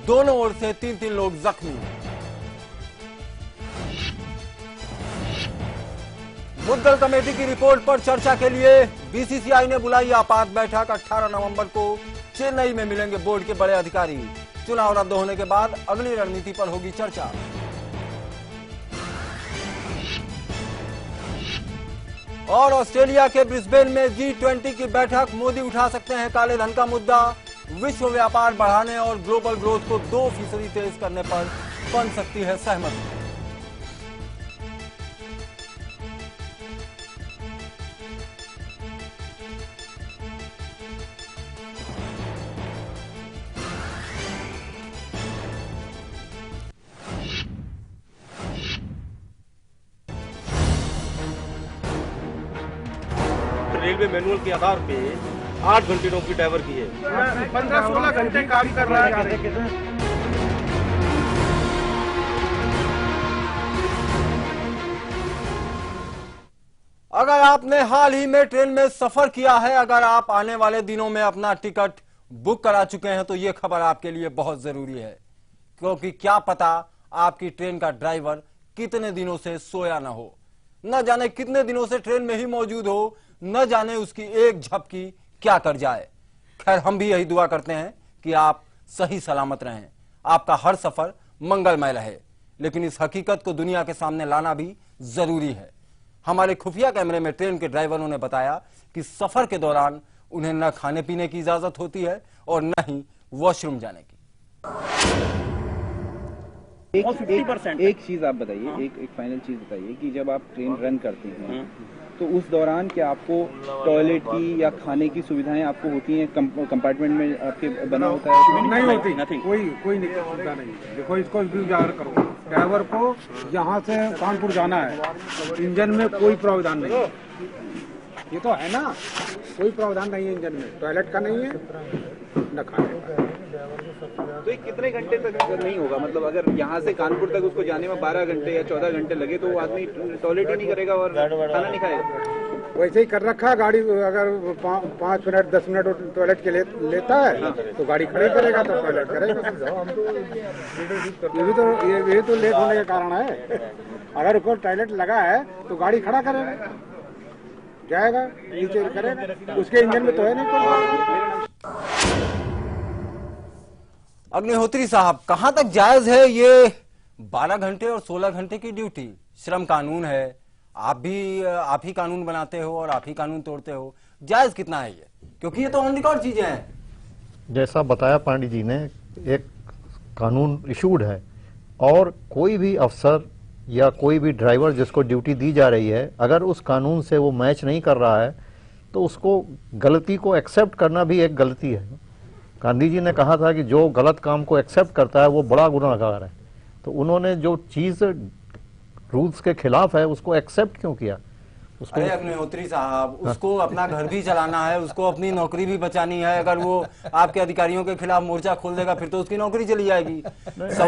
दोनों ओर से 3-3 लोग जख्मी। मुद्दल कमेटी की रिपोर्ट पर चर्चा के लिए बीसीसीआई ने बुलाई आपात बैठक। 18 नवंबर को चेन्नई में मिलेंगे बोर्ड के बड़े अधिकारी। चुनाव रद्द होने के बाद अगली रणनीति पर होगी चर्चा। और ऑस्ट्रेलिया के ब्रिस्बेन में G20 की बैठक। मोदी उठा सकते हैं काले धन का मुद्दा। विश्व व्यापार बढ़ाने और ग्लोबल ग्रोथ को 2% तेज करने पर बन सकती है सहमति। रेलवे मैनुअल के आधार पे 8 घंटे नौकरी ड्राइवर की है। 15-16 घंटे काम कर रहा है। अगर आपने हाल ही में ट्रेन में सफर किया है, अगर आप आने वाले दिनों में अपना टिकट बुक करा चुके हैं, तो यह खबर आपके लिए बहुत जरूरी है, क्योंकि क्या पता आपकी ट्रेन का ड्राइवर कितने दिनों से सोया ना हो, न जाने कितने दिनों से ट्रेन में ही मौजूद हो, न जाने उसकी एक झपकी क्या कर जाए। खैर, हम भी यही दुआ करते हैं कि आप सही सलामत रहें, आपका हर सफर मंगलमय रहे। लेकिन इस हकीकत को दुनिया के सामने लाना भी जरूरी है। हमारे खुफिया कैमरे में ट्रेन के ड्राइवरों ने बताया कि सफर के दौरान उन्हें न खाने पीने की इजाजत होती है और न ही वॉशरूम जाने की। एक चीज आप बताइए, एक फाइनल चीज बताइए कि जब आप ट्रेन रन करते हैं तो उस दौरान क्या आपको टॉयलेट की या खाने की सुविधाएं आपको होती हैं? कंपार्टमेंट में आपके बना होता है? नहीं होती, कोई सुविधा नहीं। देखो, इसको भी उजागर करो। ड्राइवर को यहाँ से कानपुर जाना है, इंजन में कोई प्रावधान नहीं है। ये तो है ना, कोई प्रावधान नहीं है इंजन में, टॉयलेट का नहीं है न खाने का। तो ये कितने घंटे तक नहीं होगा? मतलब अगर यहाँ से कानपुर तक उसको जाने में 12 घंटे या 14 घंटे लगे तो वो आदमी टॉयलेट ही नहीं करेगा और खाना नहीं खाएगा। वैसे ही कर रखा है। गाड़ी अगर 5 मिनट 10 मिनट टॉयलेट के लेता है तो गाड़ी खड़ी करेगा तो टॉयलेट करेगा। ये तो लेट होने के कारण है। अगर उसको टॉयलेट लगा है तो गाड़ी खड़ा करेगा, जाएगा नीचे करेगा, उसके इंजन में तो है नहीं। अग्निहोत्री साहब, कहां तक जायज है ये 12 घंटे और 16 घंटे की ड्यूटी? श्रम कानून है, आप ही कानून बनाते हो और आप ही कानून तोड़ते हो। जायज कितना है ये? क्योंकि ये तो ऑन रिकॉर्ड चीजें हैं। जैसा बताया पांडे जी ने, एक कानून इशूड है और कोई भी अफसर या कोई भी ड्राइवर जिसको ड्यूटी दी जा रही है, अगर उस कानून से वो मैच नहीं कर रहा है तो उसको गलती को एक्सेप्ट करना भी एक गलती है। गांधी जी ने कहा था कि जो गलत काम को एक्सेप्ट करता है वो बड़ा गुनाहगार है। तो उन्होंने जो चीज रूल्स के खिलाफ है उसको एक्सेप्ट क्यों किया? उसको अग्निहोत्री साहब, उसको अपना घर भी चलाना है, उसको अपनी नौकरी भी बचानी है। अगर वो आपके अधिकारियों के खिलाफ मोर्चा खोल देगा फिर तो उसकी नौकरी चली जाएगी।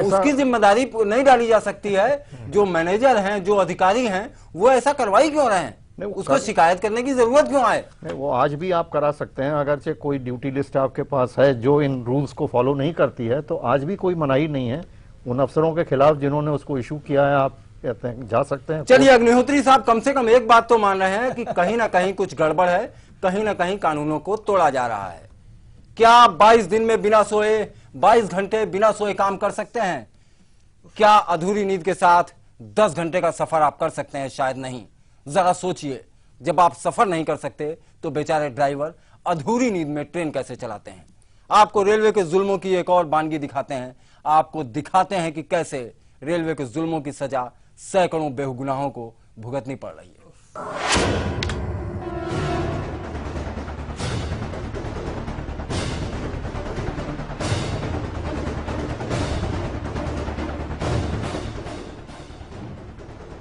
उसकी जिम्मेदारी नहीं डाली जा सकती है। जो मैनेजर हैं, जो अधिकारी हैं, वो ऐसा करवाई क्यों रहे हैं? उसको शिकायत करने की जरूरत क्यों आए? वो आज भी आप करा सकते हैं। अगरचे कोई ड्यूटी लिस्ट आपके पास है जो इन रूल्स को फॉलो नहीं करती है तो आज भी कोई मनाही नहीं है उन अफसरों के खिलाफ जिन्होंने उसको इशू किया है। आप कहते हैं जा सकते हैं। चलिए अग्निहोत्री साहब, कम से कम एक बात तो मान रहे हैं कि कहीं ना कहीं कुछ गड़बड़ है, कहीं ना कहीं कानूनों को तोड़ा जा रहा है। क्या आप 22 दिन में बिना सोए, 22 घंटे बिना सोए काम कर सकते हैं? क्या अधूरी नींद के साथ 10 घंटे का सफर आप कर सकते हैं? शायद नहीं। जरा सोचिए, जब आप सफर नहीं कर सकते तो बेचारे ड्राइवर अधूरी नींद में ट्रेन कैसे चलाते हैं? आपको रेलवे के जुल्मों की एक और बानगी दिखाते हैं। आपको दिखाते हैं कि कैसे रेलवे के जुल्मों की सजा सैकड़ों बेगुनाहों को भुगतनी पड़ रही है।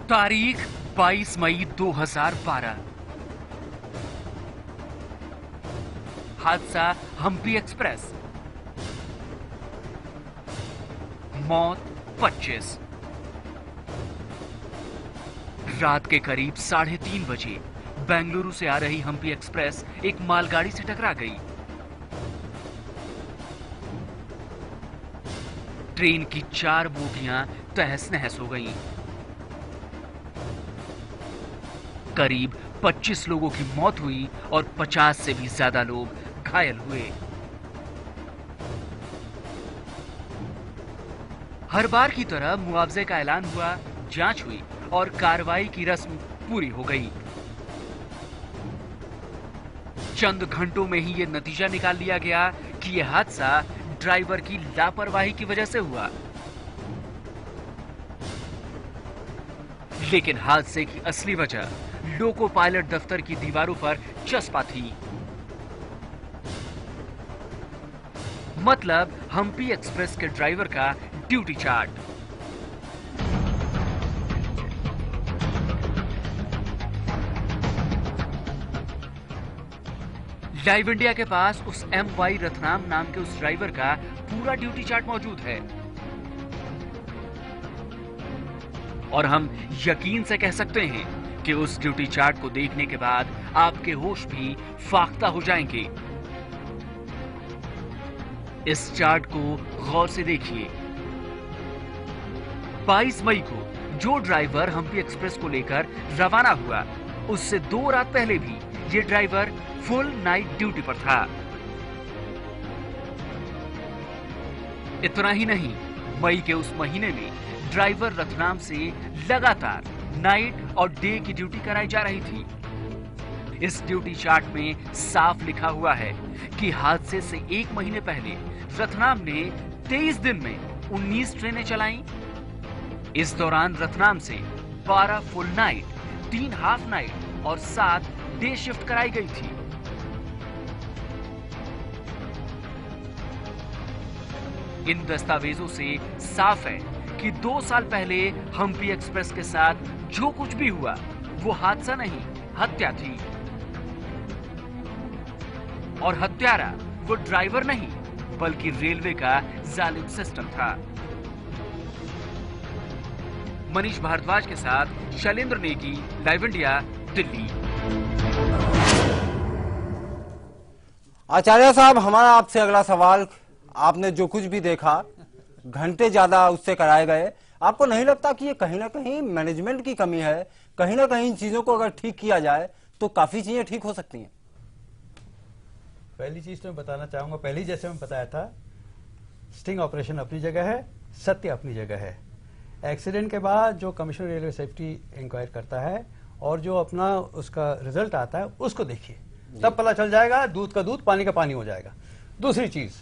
तारीख 22 मई 2012। हादसा हम्पी एक्सप्रेस। मौत 25। रात के करीब 3:30 बजे बेंगलुरु से आ रही हम्पी एक्सप्रेस एक मालगाड़ी से टकरा गई। ट्रेन की 4 बोगियां तहस नहस हो गईं। करीब 25 लोगों की मौत हुई और 50 से भी ज्यादा लोग घायल हुए। हर बार की तरह मुआवजे का ऐलान हुआ, जांच हुई और कार्रवाई की रस्म पूरी हो गई। चंद घंटों में ही यह नतीजा निकाल लिया गया कि यह हादसा ड्राइवर की लापरवाही की वजह से हुआ। लेकिन हादसे की असली वजह लोको पायलट दफ्तर की दीवारों पर चस्पा थी। मतलब हम्पी एक्सप्रेस के ड्राइवर का ड्यूटी चार्ट। लाइव इंडिया के पास उस MY रत्नाम नाम के उस ड्राइवर का पूरा ड्यूटी चार्ट मौजूद है और हम यकीन से कह सकते हैं कि उस ड्यूटी चार्ट को देखने के बाद आपके होश भी फाख्ता हो जाएंगे। इस चार्ट को गौर से देखिए। 22 मई को जो ड्राइवर हम्पी एक्सप्रेस को लेकर रवाना हुआ, उससे 2 रात पहले भी ये ड्राइवर फुल नाइट ड्यूटी पर था। इतना ही नहीं, मई के उस महीने में ड्राइवर रतनाम से लगातार नाइट और डे की ड्यूटी कराई जा रही थी। इस ड्यूटी चार्ट में साफ लिखा हुआ है कि हादसे से 1 महीने पहले रतनाम ने 23 दिन में 19 ट्रेनें चलाईं। इस दौरान रतनाम से 12 फुल नाइट, 3 हाफ नाइट और 7 डे शिफ्ट कराई गई थी। इन दस्तावेजों से साफ है कि 2 साल पहले हम्पी एक्सप्रेस के साथ जो कुछ भी हुआ वो हादसा नहीं, हत्या थी। और हत्यारा वो ड्राइवर नहीं बल्कि रेलवे का जालिम सिस्टम था। मनीष भारद्वाज के साथ शैलेंद्र नेगी, लाइव इंडिया, दिल्ली। आचार्य साहब, हमारा आपसे अगला सवाल, आपने जो कुछ भी देखा, घंटे ज्यादा उससे कराए गए, आपको नहीं लगता कि ये कहीं ना कहीं मैनेजमेंट की कमी है? कहीं ना कहीं इन चीजों को अगर ठीक किया जाए तो काफी चीजें ठीक हो सकती हैं। पहली चीज तो मैं बताना चाहूंगा, पहले जैसे मैं बताया था, स्टिंग ऑपरेशन अपनी जगह है, सत्य अपनी जगह है। एक्सीडेंट के बाद जो कमिश्नर रेलवे सेफ्टी इंक्वायर करता है और जो अपना उसका रिजल्ट आता है उसको देखिए, तब पता चल जाएगा, दूध का दूध पानी का पानी हो जाएगा। दूसरी चीज,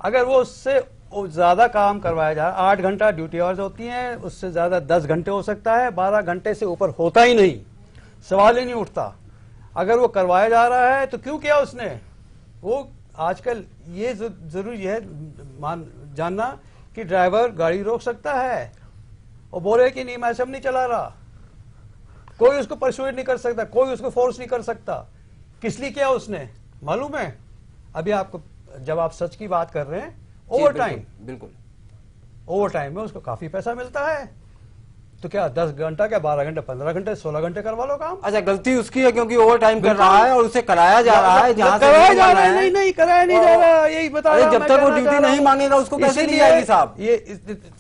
अगर वो उससे ज्यादा काम करवाया जाए, 8 घंटा ड्यूटी आवर्स होती हैं, उससे ज्यादा 10 घंटे हो सकता है, 12 घंटे से ऊपर होता ही नहीं, सवाल ही नहीं उठता। अगर वो करवाया जा रहा है तो क्यों किया उसने? वो आजकल ये जरूरी है जानना कि ड्राइवर गाड़ी रोक सकता है और बोले कि नहीं मैं सब नहीं चला रहा, कोई उसको परसुएट नहीं कर सकता, कोई उसको फोर्स नहीं कर सकता। किस लिए किया उसने मालूम है? अभी आपको, जब आप सच की बात कर रहे हैं, ओवर टाइम, बिल्कुल ओवर टाइम में उसको काफी पैसा मिलता है, तो क्या 10 घंटा, क्या 12 घंटे, 15 घंटे, 16 घंटे करवा लो काम। अच्छा, गलती उसकी है क्योंकि ओवर टाइम कर रहा है और उसे कराया जा रहा है, जहां से कराया जा रहा है, नहीं कराया नहीं जा रहा, यही बता रहा हूं। जब तक वो ड्यूटी नहीं मांगेगा उसको कैसे दी जाएगी साहब? ये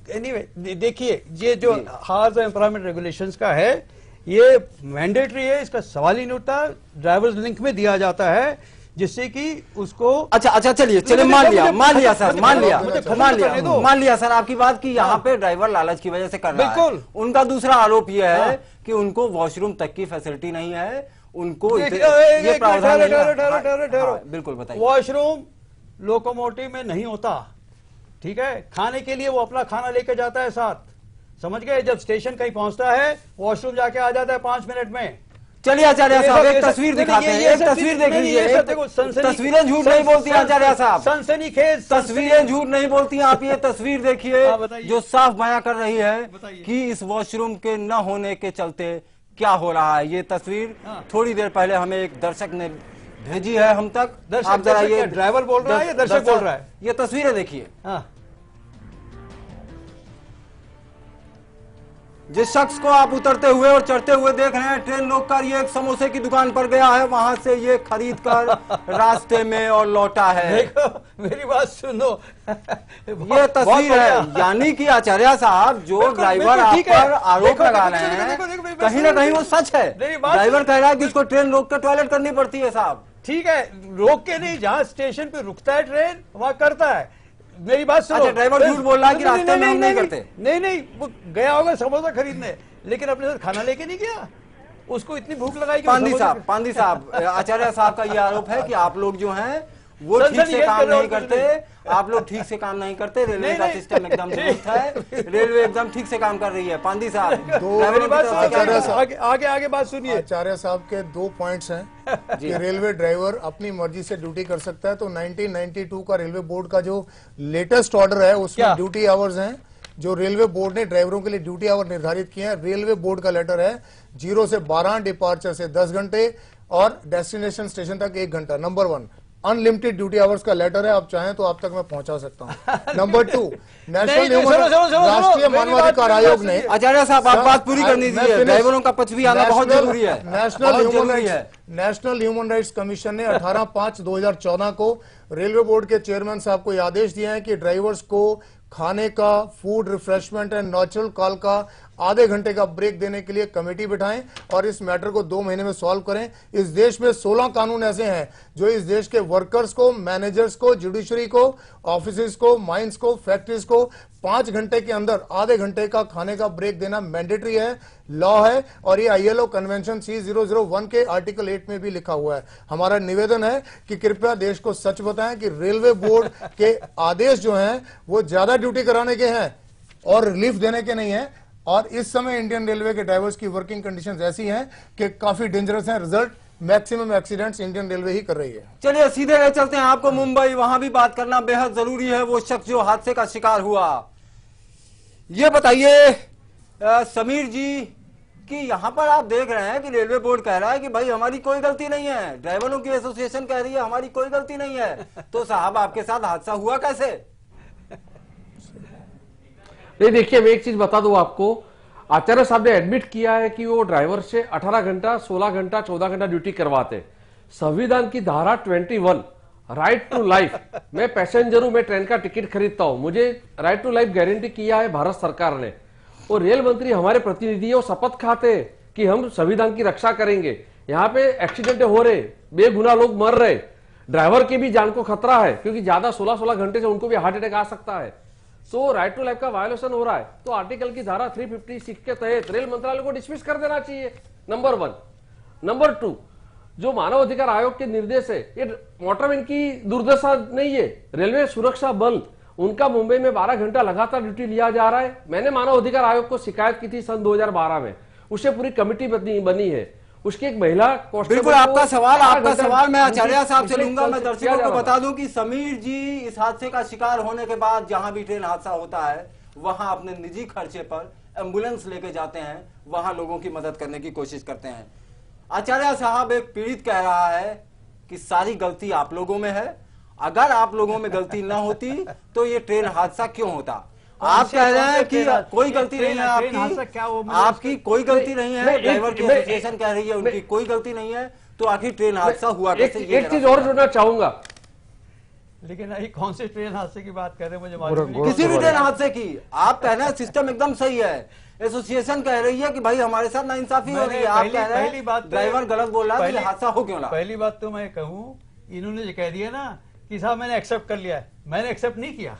एनीवे देखिए, ये जो हार्स एम्प्लॉयमेंट रेगुलेशंस का है, ये मैंडेटरी है, इसका सवाल ही नहीं उठता। ड्राइवर्स लिंक में दिया जाता है जिससे कि उसको, अच्छा चलिए मान लिया सर आपकी बात कि यहाँ पे ड्राइवर लालच की वजह से कर रहा है। बिल्कुल। उनका दूसरा आरोप यह है कि उनको वॉशरूम तक की फैसिलिटी नहीं है, उनको ये प्रावधान नहीं है। बिल्कुल बताइए। वॉशरूम लोकोमोटिव में नहीं होता, ठीक है, खाने के लिए वो अपना खाना लेके जाता है साथ, समझ गए? जब स्टेशन कहीं पहुंचता है, वॉशरूम जाके आ जाता है 5 मिनट में। चलिए आचार्य साहब, एक तस्वीर दिखाते हैं, एक तस्वीर देख लीजिए। तस्वीरें झूठ नहीं बोलती आचार्य साहब, सनसनीखेज तस्वीरें झूठ नहीं बोलती। आप ये तस्वीर देखिए जो साफ बयां कर रही है कि इस वॉशरूम के न होने के चलते क्या हो रहा है। ये तस्वीर थोड़ी देर पहले हमें एक दर्शक ने भेजी है हम तक। आप जरा ये ड्राइवर बोल रहा है या दर्शक बोल रहा है? ये तस्वीरें देखिए। जिस शख्स को आप उतरते हुए और चढ़ते हुए देख रहे हैं, ट्रेन रोककर ये एक समोसे की दुकान पर गया है, वहां से ये खरीद कर रास्ते में और लौटा है। देखो मेरी बात सुनो, ये तस्वीर है, यानी कि आचार्य साहब जो बिल्कुल, ड्राइवर बिल्कुल आप ठीक है। पर आरोप देखो, लगा देखो, रहे देखो, देखो, हैं, देखो, कहीं ना कहीं वो सच है। मेरी बात ड्राइवर कह रहा है कि इसको ट्रेन रोक कर टॉयलेट करनी पड़ती है साहब। ठीक है, रोक के नहीं, जहाँ स्टेशन पे रुकता है ट्रेन वहां करता है। मेरी बात सुनो। अच्छा, ड्राइवर झूठ बोल रहा है कि रास्ते में हम नहीं करते। नहीं, वो गया होगा समोसा खरीदने, लेकिन अपने साथ खाना लेके नहीं गया। उसको इतनी भूख लगाई कि पांदी साहब, आचार्य साहब का ये आरोप है कि आप लोग जो हैं वो ठीक से काम नहीं करते, आप लोग ठीक से काम नहीं करते, रेलवे का सिस्टम एकदम दुरुस्त है, रेलवे एकदम ठीक से काम कर रही है। पांदी साहब, आगे बात सुनिए। आचार्य साहब के 2 पॉइंट्स हैं कि रेलवे ड्राइवर अपनी मर्जी से ड्यूटी कर सकता है। तो 1992 का रेलवे बोर्ड का जो लेटेस्ट ऑर्डर है उसमें ड्यूटी आवर्स हैं, जो रेलवे बोर्ड ने ड्राइवरों के लिए ड्यूटी आवर निर्धारित किए हैं। रेलवे बोर्ड का लेटर है 0 से 12, डिपार्चर से 10 घंटे और डेस्टिनेशन स्टेशन तक 1 घंटा। नंबर 1 अनलिमिटेड ड्यूटी आवर्स का लेटर है, आप चाहें तो आप तक मैं पहुंचा सकता हूं। नंबर 2 राष्ट्रीय मानवाधिकार आयोग ने, आचार्य साहब आप बात पूरी करनी दीजिए, ड्राइवरों का पक्ष भी आना बहुत जरूरी है। नेशनल ह्यूमन राइट्स कमीशन ने 18/5/2014 को रेलवे बोर्ड के चेयरमैन साहब को आदेश दिया है कि ड्राइवर्स को खाने का, food refreshment and natural call का आधे घंटे का ब्रेक देने के लिए कमेटी बिठाएं और इस मैटर को 2 महीने में सॉल्व करें। इस देश में 16 कानून ऐसे हैं जो इस देश के वर्कर्स को, मैनेजर्स को, जुडिशरी को, ऑफिसेज को, माइंस को, फैक्ट्रीज को 5 घंटे के अंदर आधे घंटे का खाने का ब्रेक देना मैंडेटरी है, लॉ है, और ये ILO कन्वेंशन C001 के आर्टिकल 8 में भी लिखा हुआ है। हमारा निवेदन है कि कृपया देश को सच बताएं कि रेलवे बोर्ड के आदेश जो हैं वो ज्यादा ड्यूटी कराने के हैं और रिलीफ देने के नहीं है। और इस समय इंडियन रेलवे के ड्राइवर्स की वर्किंग कंडीशंस ऐसी हैं कि काफी डेंजरस हैं। Result maximum accidents Indian railway ही कर रही है। चलिए सीधे ले चलते हैं आपको मुंबई, वहां भी बात करना बेहद जरूरी है। वो शख्स जो हादसे का शिकार हुआ, ये बताइए समीर जी कि यहाँ पर आप देख रहे हैं कि रेलवे बोर्ड कह रहा है कि भाई हमारी कोई गलती नहीं है, ड्राइवरों की एसोसिएशन कह रही है हमारी कोई गलती नहीं है, तो साहब आपके साथ हादसा हुआ कैसे? नहीं देखिए, मैं एक चीज बता दूं आपको, आचार्य साहब ने एडमिट किया है कि वो ड्राइवर से 18 घंटा, 16 घंटा, 14 घंटा ड्यूटी करवाते। संविधान की धारा 21 राइट टू लाइफ, मैं पैसेंजर हूं, मैं ट्रेन का टिकट खरीदता हूं, मुझे राइट टू लाइफ गारंटी किया है भारत सरकार ने। और रेल मंत्री हमारे प्रतिनिधि है, वो शपथ खाते हैं कि हम संविधान की रक्षा करेंगे। यहाँ पे एक्सीडेंट हो रहे, बेगुनाह लोग मर रहे, ड्राइवर की भी जान को खतरा है क्योंकि ज्यादा 16-16 घंटे से उनको भी हार्ट अटैक आ सकता है। तो राइट टू लाइफ का वायोलेशन हो रहा है, तो आर्टिकल की धारा 356 के तहत रेल मंत्रालय को डिसमिस कर देना चाहिए, नंबर 1। नंबर 2, जो मानव अधिकार आयोग के निर्देश है, ये मोटरमैन की दुर्दशा नहीं है, रेलवे सुरक्षा बल उनका मुंबई में 12 घंटा लगातार ड्यूटी लिया जा रहा है। मैंने मानव अधिकार आयोग को शिकायत की थी सन 2012 में, उससे पूरी कमेटी बनी है, उसकी एक महिला बिल्कुल आपका सवाल मैं आचार्य साहब से लूंगा। मैं दर्शकों को बता दूं कि समीर जी इस हादसे का शिकार होने के बाद जहां भी ट्रेन हादसा होता है वहां अपने निजी खर्चे पर एम्बुलेंस लेके जाते हैं, वहां लोगों की मदद करने की कोशिश करते हैं। आचार्य साहब, एक पीड़ित कह रहा है कि सारी गलती आप लोगों में है, अगर आप लोगों में गलती न होती तो ये ट्रेन हादसा क्यों होता? आप कह रहे हैं कि कोई गलती नहीं है आपकी कोई गलती नहीं है, ड्राइवर की एसोसिएशन कह रही है उनकी कोई गलती नहीं है, तो आखिर ट्रेन हादसा हुआ कैसे? एक चीज और जोड़ना चाहूंगा, लेकिन ये कौन से ट्रेन हादसे की बात कर रहे हैं मुझे मालूम नहीं। किसी भी ट्रेन हादसे की आप कह रहे हैं सिस्टम एकदम सही है, एसोसिएशन कह रही है कि भाई हमारे साथ नाइंसाफी हो रही है, आप कह रहे हैं ड्राइवर गलत बोल रहा है, हादसा हो क्यों ना? पहली बात तो मैं कहूँ, इन्होंने जो कह दिया ना कि साहब मैंने एक्सेप्ट कर लिया है, मैंने एक्सेप्ट नहीं किया।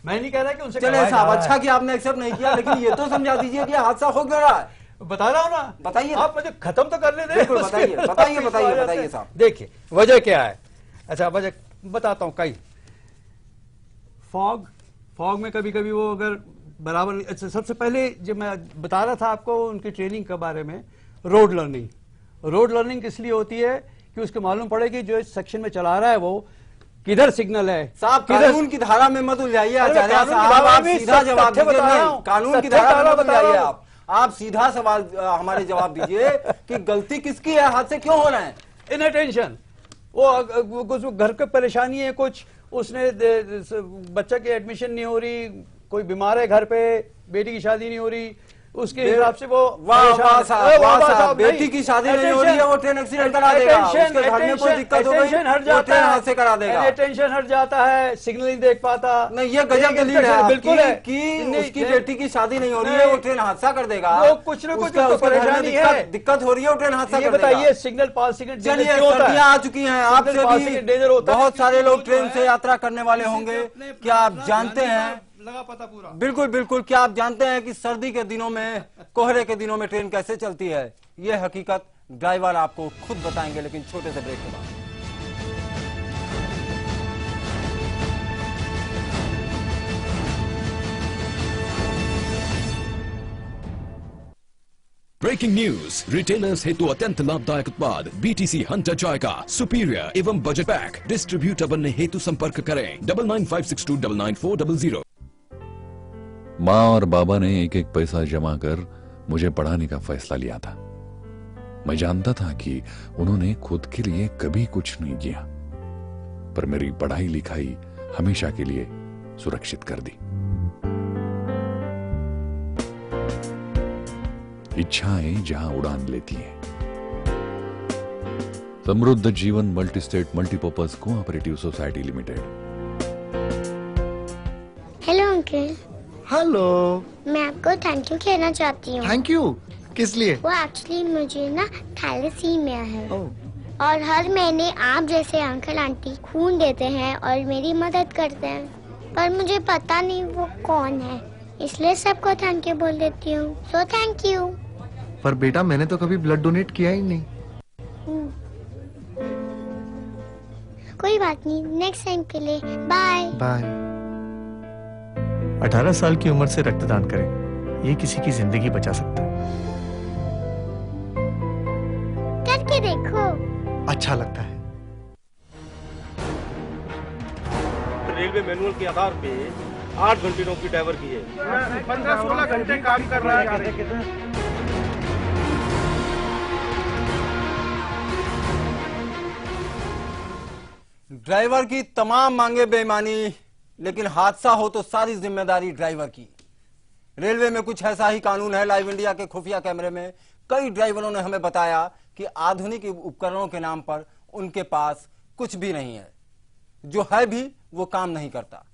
मैं नहीं कह रहा कि उनसे चले साहब, अच्छा कि आपने एक्सेप्ट नहीं किया, लेकिन ये तो समझा दीजिए कि हादसा हो क्यों रहा है। बता रहा हूँ ना, बताइए, आप मुझे खत्म तो करने दें। बताइए साहब। देखिए वजह क्या है। अच्छा वजह बताता हूँ। कई फॉग में कभी कभी वो अगर बराबर, अच्छा सबसे पहले जब मैं बता रहा था आपको उनकी ट्रेनिंग के बारे में, रोड लर्निंग इसलिए होती है कि उसको मालूम पड़े कि जो इस सेक्शन में चला रहा है वो किधर सिग्नल है। साहब कानून की धारा में मत उलझाइए आचार्य साहब, आप सीधा जवाब दीजिए। कानून की धारा में मत उलझाइए, आप सीधा सवाल हमारे जवाब दीजिए कि गलती किसकी है, हादसे क्यों हो रहे हैं? इनअटेंशन, वो घर पे परेशानी है कुछ, उसने बच्चा की एडमिशन नहीं हो रही, कोई बीमार है घर पे, बेटी की शादी नहीं हो रही, उसके हिसाब से वो वाह वाह साहब, वाह साहब, नहीं। बेटी की शादी नहीं हो रही है, वो ट्रेन एक्सीडेंट करा देगा, उसके घर में कोई दिक्कत हो गई वो ट्रेन हादसे करा देगा, टेंशन हट जाता है, सिग्नल नहीं देख पाता। नहीं ये गजब दलील है बिल्कुल है कि उसकी बेटी की शादी नहीं हो रही है, वो ट्रेन हादसा कर देगा, वो कुछ न कुछ उसका तो उसके घर में परेशानी है। दिक्कत हो रही है, वो ट्रेन हादसा ये कर देगा। बताइए सिग्नल पास सेकंड चलिए सर्दियां आ चुकी हैं, आपसे भी डेंजर होता है। बहुत सारे लोग ट्रेन से यात्रा करने वाले होंगे, क्या आप जानते हैं, लगा पता पूरा। बिल्कुल बिल्कुल, क्या आप जानते हैं कि सर्दी के दिनों में, कोहरे के दिनों में ट्रेन कैसे चलती है? ये हकीकत ड्राइवर आपको खुद बताएंगे, लेकिन छोटे से ब्रेक के बाद। ब्रेकिंग न्यूज, रिटेलर्स हेतु अत्यंत लाभदायक उत्पाद BTC हंटर जॉय का सुपीरियर एवं बजट पैक डिस्ट्रीब्यूटर बनने हेतु संपर्क करें 9956299400। माँ और बाबा ने एक एक पैसा जमा कर मुझे पढ़ाने का फैसला लिया था। मैं जानता था कि उन्होंने खुद के लिए कभी कुछ नहीं किया, पर मेरी पढ़ाई लिखाई हमेशा के लिए सुरक्षित कर दी। इच्छाएं जहां उड़ान लेती हैं। समृद्ध जीवन multi state multipurpose cooperative society limited. Hello uncle. Hello. मैं आपको थैंक यू कहना चाहती हूँ। थैंक यू किस लिए? वो एक्चुअली मुझे ना थैलेसीमिया है और हर महीने आप जैसे अंकल आंटी खून देते हैं और मेरी मदद करते हैं, पर मुझे पता नहीं वो कौन है, इसलिए सबको थैंक यू बोल देती हूँ। So thank you. पर बेटा मैंने तो कभी ब्लड डोनेट किया ही नहीं। कोई बात नहीं, नेक्स्ट टाइम के लिए बाय बाय। 18 साल की उम्र से रक्तदान करें, ये किसी की जिंदगी बचा सकता है। करके देखो, अच्छा लगता है। रेलवे मैनुअल के आधार पे 8 घंटे नौकरी ड्राइवर की है, 15-16 घंटे काम कर रहा है। ड्राइवर की तमाम मांगे बेईमानी, लेकिन हादसा हो तो सारी जिम्मेदारी ड्राइवर की। रेलवे में कुछ ऐसा ही कानून है। लाइव इंडिया के खुफिया कैमरे में कई ड्राइवरों ने हमें बताया कि आधुनिक उपकरणों के नाम पर उनके पास कुछ भी नहीं है, जो है भी वो काम नहीं करता।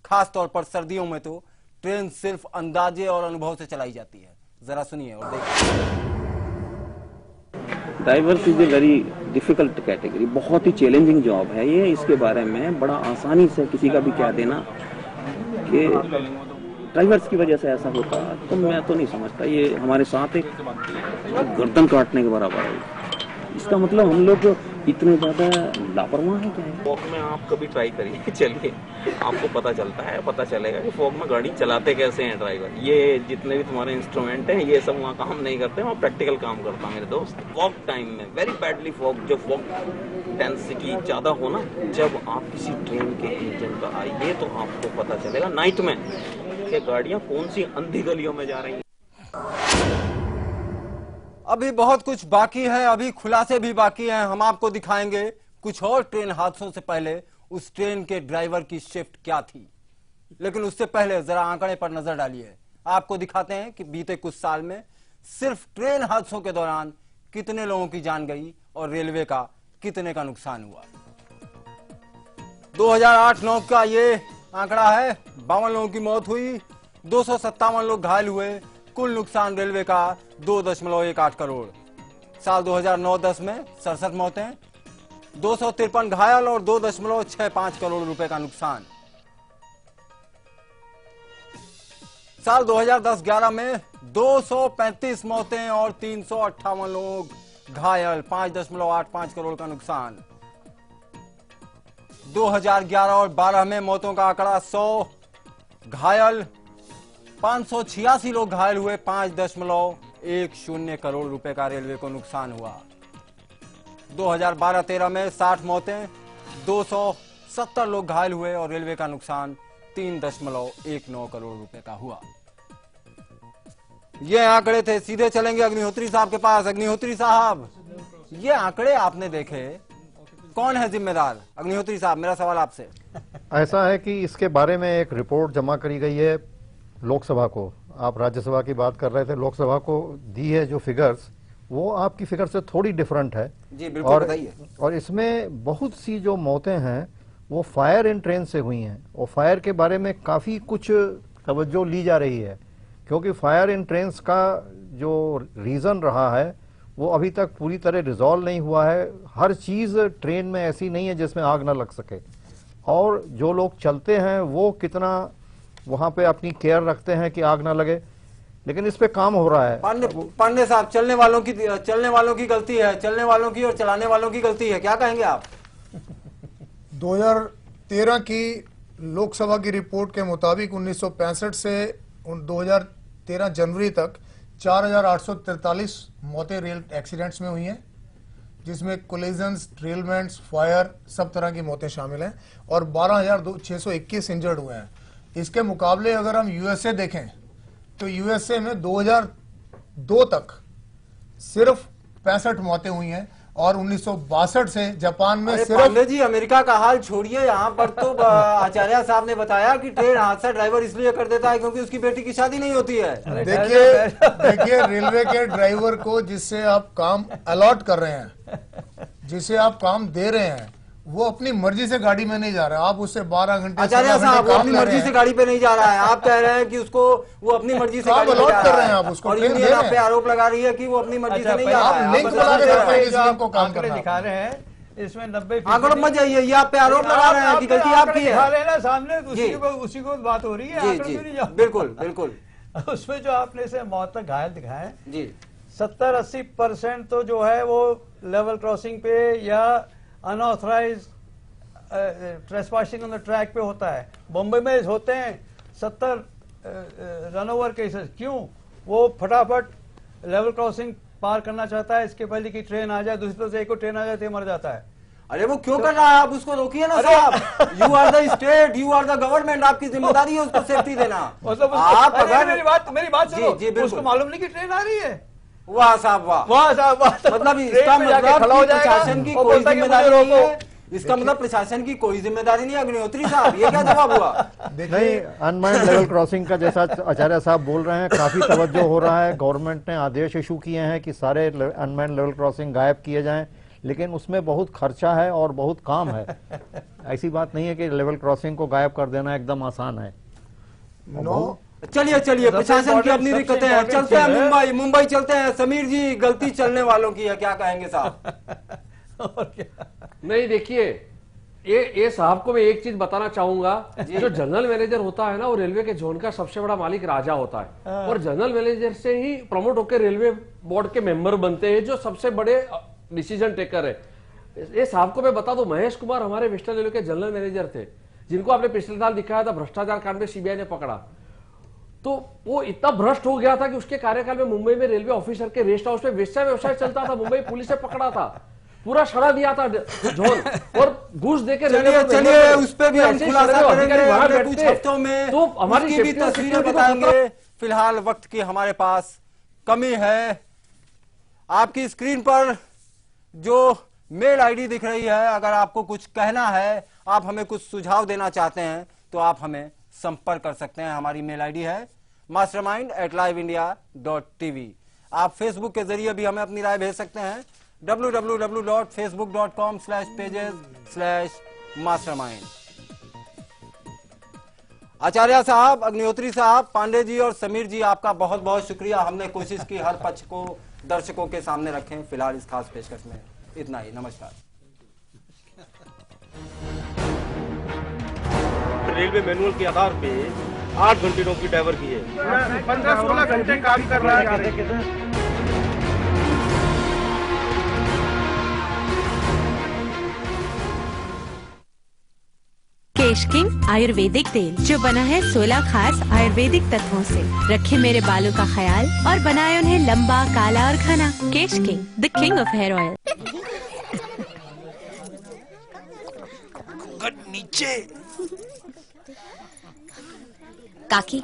खास तौर पर सर्दियों में तो ट्रेन सिर्फ अंदाजे और अनुभव से चलाई जाती है। जरा सुनिए और देखिए। Drivers is a very difficult category, बहुत ही चैलेंजिंग जॉब है ये। इसके बारे में बड़ा आसानी से किसी का भी कह देना कि ड्राइवर्स की वजह से ऐसा होता, तो मैं तो नहीं समझता। ये हमारे साथ एक गर्दन काटने के बराबर है। इसका मतलब हम लोग इतने ज्यादा लापरवाह हैं क्या? फॉग में आप कभी ट्राई करिए, चलिए आपको पता चलता है, पता चलेगा कि फॉग में गाड़ी चलाते कैसे हैं ड्राइवर। ये जितने भी तुम्हारे इंस्ट्रूमेंट हैं ये सब वहाँ काम नहीं करते, वहाँ प्रैक्टिकल काम करता मेरे दोस्त। फॉग टाइम में वेरी बैडली फॉग, जो फॉग डेंसिटी ज्यादा हो ना, जब आप किसी ट्रेन के इंजन का आइए तो आपको पता चलेगा नाइट में कि गाड़ियाँ कौन सी अंधी गलियों में जा रही हैं। अभी बहुत कुछ बाकी है, अभी खुलासे भी बाकी हैं। हम आपको दिखाएंगे कुछ और ट्रेन हादसों से पहले उस ट्रेन के ड्राइवर की शिफ्ट क्या थी। लेकिन उससे पहले जरा आंकड़े पर नजर डालिए। आपको दिखाते हैं कि बीते कुछ साल में सिर्फ ट्रेन हादसों के दौरान कितने लोगों की जान गई और रेलवे का कितने का नुकसान हुआ। 2008-9 का ये आंकड़ा है। 52 लोगों की मौत हुई, 257 लोग घायल हुए, कुल नुकसान रेलवे का 2.18 करोड़। साल 2009-10 में 67 मौतें, 253 घायल और 2.65 करोड़ रुपए का नुकसान। साल 2010-11 में 235 मौतें और 358 लोग घायल, 5.85 करोड़ का नुकसान। 2011 और 12 में मौतों का आंकड़ा 100, घायल 586 लोग घायल हुए, 5.10 करोड़ रुपए का रेलवे को नुकसान हुआ। 2012-13 में 60 मौतें, 270 लोग घायल हुए और रेलवे का नुकसान 3.19 करोड़ रुपए का हुआ। ये आंकड़े थे। सीधे चलेंगे अग्निहोत्री साहब के पास। अग्निहोत्री साहब, ये आंकड़े आपने देखे, कौन है जिम्मेदार? अग्निहोत्री साहब, मेरा सवाल आपसे। ऐसा है कि इसके बारे में एक रिपोर्ट जमा करी गई है लोकसभा को आप राज्यसभा की बात कर रहे थे, लोकसभा को दी है जो फिगर्स, वो आपकी फिगर से थोड़ी डिफरेंट है। जी बिल्कुल, बताइए। और इसमें बहुत सी जो मौतें हैं वो फायर इन ट्रेन से हुई हैं, और फायर के बारे में काफ़ी कुछ तवज्जो ली जा रही है, क्योंकि फायर इन ट्रेन्स का जो रीज़न रहा है वो अभी तक पूरी तरह रिजॉल्व नहीं हुआ है। हर चीज़ ट्रेन में ऐसी नहीं है जिसमें आग ना लग सके, और जो लोग चलते हैं वो कितना वहाँ पे अपनी केयर रखते हैं कि आग ना लगे, लेकिन इस पे काम हो रहा है। पांडे साहब, चलने वालों की गलती है, चलने वालों की और चलाने वालों की गलती है, क्या कहेंगे आप? 2013 की लोकसभा की रिपोर्ट के मुताबिक 1965 से 2013 जनवरी तक 4,843 मौतें रेल एक्सीडेंट्स में हुई हैं, जिसमें कोलिजन्स, ड्रिलमेंट्स, फायर सब तरह की मौतें शामिल हैं, और 12,621 इंजर्ड हुए हैं। इसके मुकाबले अगर हम यूएसए देखें तो यूएसए में 2002 तक सिर्फ 65 मौतें हुई हैं, और 1962 से जापान में सिर्फ। पांडे जी, अमेरिका का हाल छोड़िए, यहाँ पर तो आचार्य साहब ने बताया कि ट्रेन हादसा ड्राइवर इसलिए कर देता है क्योंकि उसकी बेटी की शादी नहीं होती है। देखिए रेलवे के ड्राइवर को जिससे आप काम अलॉट कर रहे हैं, जिसे आप काम दे रहे हैं, वो अपनी मर्जी से गाड़ी में नहीं जा रहा है। आप उससे 12 घंटे आचार्य साहब, वो अपनी मर्जी से गाड़ी पे नहीं जा रहा है, आप कह रहे हैं कि उसको वो अपनी मर्जी से गाड़ी अलॉट कर रहे हैं आप उसको, और यूनियन आप पे आरोप लगा रही है कि वो अपनी मर्जी से नहीं जा रहा है। दिखा रहे हैं इसमें 90 आंकड़ों मत जाइए, ये आप पे आरोप लगा रहे हैं कि गलती आपकी है। सामने उसी को बात हो रही है। बिल्कुल बिल्कुल। उसमें जो आपने से मौत तक घायल दिखाए जी, 70-80% तो जो है वो लेवल क्रॉसिंग पे या unauthorise trespassing on the track पे होता है। मुंबई में होते हैं 70 रन ओवर केसेस। क्यों? वो फटाफट लेवल क्रॉसिंग पार करना चाहता है, इसके पहले की ट्रेन आ जाए, दूसरी तरफ से एक ट्रेन आ जाए तो मर जाता है। अरे वो क्यों कर रहा है? आप उसको रोकिए ना साहब। You are the state, you are the government, आपकी जिम्मेदारी है उसको सेफ्टी देना। मतलब आप अगर मेरी बात सुनो, उसको मालूम नहीं कि ट्रेन आ रही है। वाह साहब वाह, वाह साहब वाह। मतलब इसका मतलब प्रशासन की कोई जिम्मेदारी नहीं है, इसका मतलब प्रशासन की कोई जिम्मेदारी नहीं है। अग्निहोत्री साहब, ये क्या जवाब हुआ? नहीं, अनमाइंड लेवल क्रॉसिंग का जैसा आचार्य साहब बोल रहे हैं, काफी तवज्जो हो रहा है। गवर्नमेंट ने आदेश इशू किए हैं कि सारे अनमाइंड लेवल क्रॉसिंग गायब किए जाएं, लेकिन उसमें बहुत खर्चा है और बहुत काम है। ऐसी बात नहीं है कि लेवल क्रॉसिंग को गायब कर देना एकदम आसान है। चलिए चलिए, प्रशासन की अपनी दिक्कतें हैं, चलते हैं मुंबई चलते हैं। समीर जी, गलती चलने वालों की है, क्या कहेंगे साहब? नहीं, देखिए ये साहब को मैं एक चीज बताना चाहूंगा, जो जनरल मैनेजर होता है ना, वो रेलवे के जोन का सबसे बड़ा मालिक राजा होता है, और जनरल मैनेजर से ही प्रमोट होकर रेलवे बोर्ड के मेंबर बनते हैं, जो सबसे बड़े डिसीजन टेकर है। ये साहब को मैं बता दूं, महेश कुमार हमारे वेस्टर्न रेलवे के जनरल मैनेजर थे, जिनको आपने पिछले साल दिखाया था भ्रष्टाचार कांड में सीबीआई ने पकड़ा। तो वो इतना भ्रष्ट हो गया था कि उसके कार्यकाल में मुंबई में रेलवे ऑफिसर के रेस्ट हाउस में वेश्या व्यवसाय चलता था। मुंबई पुलिस ने पकड़ा था, पूरा सड़ा दिया था जोन, और घूस देके चलिए उस पे भी हम खुलासा करेंगे कुछ हफ्तों में, तो हमारी भी तस्वीरें बताएंगे। फिलहाल वक्त की हमारे पास कमी है। आपकी स्क्रीन पर जो मेल आईडी दिख रही है, अगर आपको कुछ कहना है, आप हमें कुछ सुझाव देना चाहते हैं, तो आप हमें संपर्क कर सकते हैं। हमारी मेल आईडी है mastermind@liveindia.tv। आप फेसबुक के जरिए भी हमें अपनी राय भेज सकते हैं, www.facebook.com/pages/mastermind। आचार्य साहब, अग्निहोत्री साहब, पांडे जी और समीर जी, आपका बहुत बहुत शुक्रिया। हमने कोशिश की हर पक्ष को दर्शकों के सामने रखें। फिलहाल इस खास पेशकश में इतना ही। नमस्कार। रेलवे मैनुअल के आधार पे 8 घंटे नौकरी ड्राइवर की है, 15-16 घंटे काम कर रहा है। केश किंग आयुर्वेदिक तेल, जो बना है 16 खास आयुर्वेदिक तत्वों से, रखे मेरे बालों का ख्याल और बनाए उन्हें लंबा, काला और घना। Kesh King, the king of hair oil. नीचे काकी,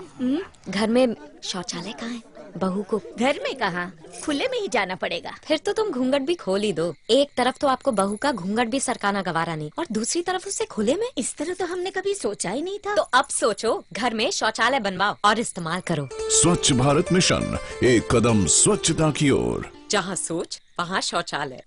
घर में शौचालय कहाँ है? बहू को घर में कहा, खुले में ही जाना पड़ेगा। फिर तो तुम घूंघट भी खोल ही दो। एक तरफ तो आपको बहू का घूंघट भी सरकाना गवारा नहीं, और दूसरी तरफ उसे खुले में। इस तरह तो हमने कभी सोचा ही नहीं था। तो अब सोचो, घर में शौचालय बनवाओ और इस्तेमाल करो। स्वच्छ भारत मिशन, एक कदम स्वच्छता की ओर। जहाँ सोच वहाँ शौचालय।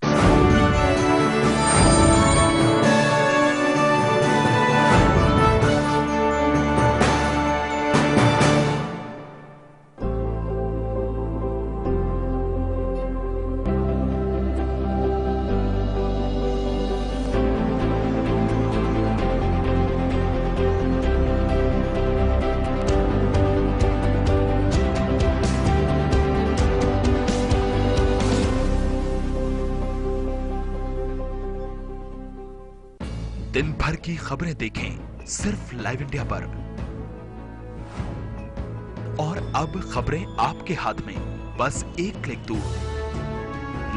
दिन भर की खबरें देखें सिर्फ लाइव इंडिया पर। और अब खबरें आपके हाथ में, बस एक क्लिक दूर।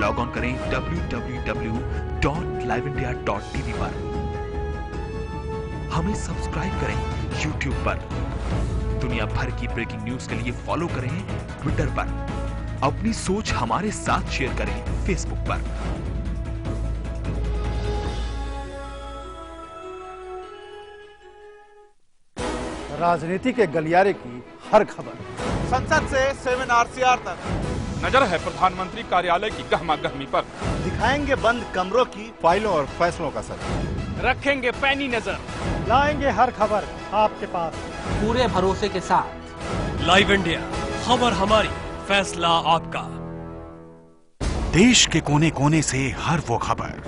लॉग ऑन करें www.liveindia.tv पर। हमें सब्सक्राइब करें YouTube पर। दुनिया भर की ब्रेकिंग न्यूज के लिए फॉलो करें ट्विटर पर। अपनी सोच हमारे साथ शेयर करें फेसबुक पर। राजनीति के गलियारे की हर खबर, संसद से 7 RCR तक नजर है प्रधानमंत्री कार्यालय की गहमा गहमी पर। दिखाएंगे बंद कमरों की फाइलों और फैसलों का सच, रखेंगे पैनी नजर, लाएंगे हर खबर आपके पास पूरे भरोसे के साथ। लाइव इंडिया, खबर हमारी, फैसला आपका। देश के कोने कोने से हर वो खबर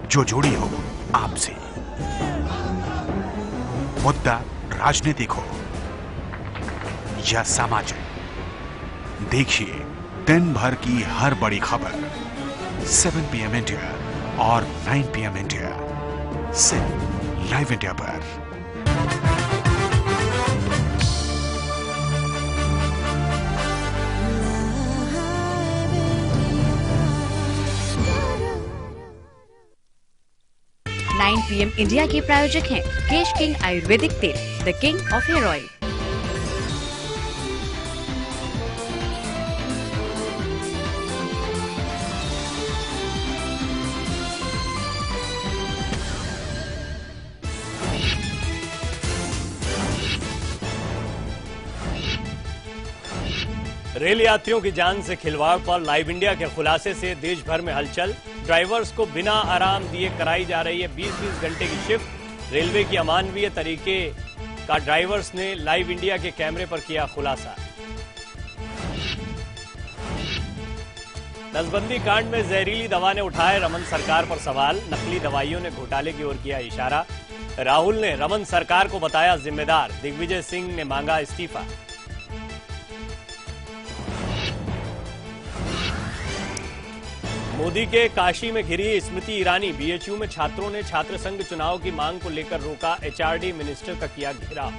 जो जुड़ी हो आपसे, मुद्दा राजनीतिक हो या सामाजिक, देखिए दिन भर की हर बड़ी खबर 7 PM इंडिया और 9 PM इंडिया, सिर्फ लाइव इंडिया पर। नाइन PM इंडिया के प्रायोजक हैं केश किंग आयुर्वेदिक तेल, the king of hair oil. Rail यात्रियों की जान से खिलवाड़ पर लाइव इंडिया के खुलासे से देश भर में हलचल। ड्राइवर्स को बिना आराम दिए कराई जा रही है 20-20 घंटे की शिफ्ट। रेलवे की अमानवीय तरीके का ड्राइवर्स ने लाइव इंडिया के कैमरे पर किया खुलासा। नसबंदी कांड में जहरीली दवा ने उठाए रमन सरकार पर सवाल। नकली दवाइयों ने घोटाले की ओर किया इशारा। राहुल ने रमन सरकार को बताया जिम्मेदार। दिग्विजय सिंह ने मांगा इस्तीफा। मोदी के काशी में घिरी स्मृति ईरानी। बीएचयू में छात्रों ने छात्र संघ चुनाव की मांग को लेकर रोका। एचआरडी मिनिस्टर का किया घेराव।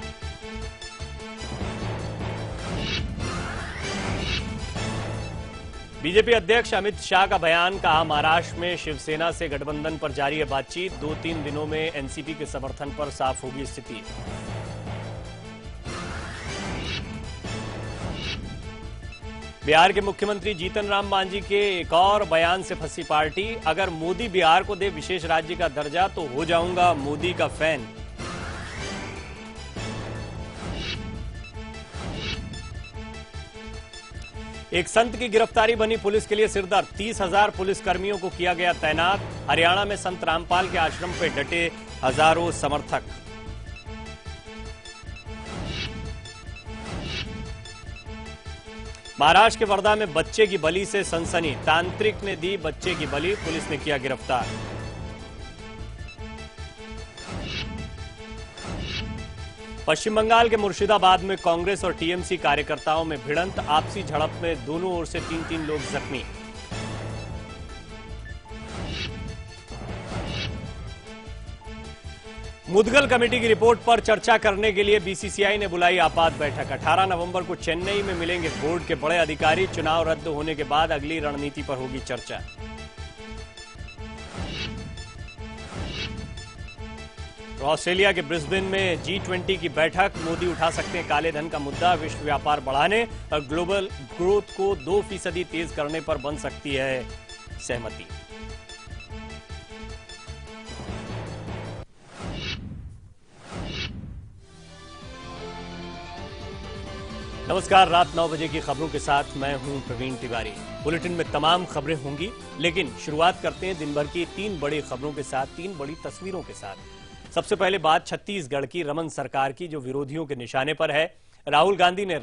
बीजेपी अध्यक्ष अमित शाह का बयान। कहा महाराष्ट्र में शिवसेना से गठबंधन पर जारी है बातचीत। 2-3 दिनों में एनसीपी के समर्थन पर साफ होगी स्थिति। बिहार के मुख्यमंत्री जीतन राम मांझी के एक और बयान से फंसी पार्टी। अगर मोदी बिहार को दे विशेष राज्य का दर्जा तो हो जाऊंगा मोदी का फैन। एक संत की गिरफ्तारी बनी पुलिस के लिए सिरदर्द। 30,000 पुलिसकर्मियों को किया गया तैनात। हरियाणा में संत रामपाल के आश्रम पे डटे हजारों समर्थक। महाराष्ट्र के वर्धा में बच्चे की बलि से सनसनी। तांत्रिक ने दी बच्चे की बलि, पुलिस ने किया गिरफ्तार। पश्चिम बंगाल के मुर्शिदाबाद में कांग्रेस और टीएमसी कार्यकर्ताओं में भिड़ंत। आपसी झड़प में दोनों ओर से 3-3 लोग जख्मी। मुदगल कमेटी की रिपोर्ट पर चर्चा करने के लिए बीसीसीआई ने बुलाई आपात बैठक। 18 नवंबर को चेन्नई में मिलेंगे बोर्ड के बड़े अधिकारी। चुनाव रद्द होने के बाद अगली रणनीति पर होगी चर्चा। तो ऑस्ट्रेलिया के ब्रिस्बेन में G20 की बैठक, मोदी उठा सकते हैं काले धन का मुद्दा, विश्व व्यापार बढ़ाने और ग्लोबल ग्रोथ को 2% तेज करने पर बन सकती है सहमति। नमस्कार, रात 9 बजे की खबरों के साथ मैं हूं प्रवीण तिवारी। बुलेटिन में तमाम खबरें होंगी, लेकिन शुरुआत करते हैं दिन भर की 3 बड़ी खबरों के साथ, 3 बड़ी तस्वीरों के साथ। सबसे पहले बात छत्तीसगढ़ की रमन सरकार की, जो विरोधियों के निशाने पर है। राहुल गांधी ने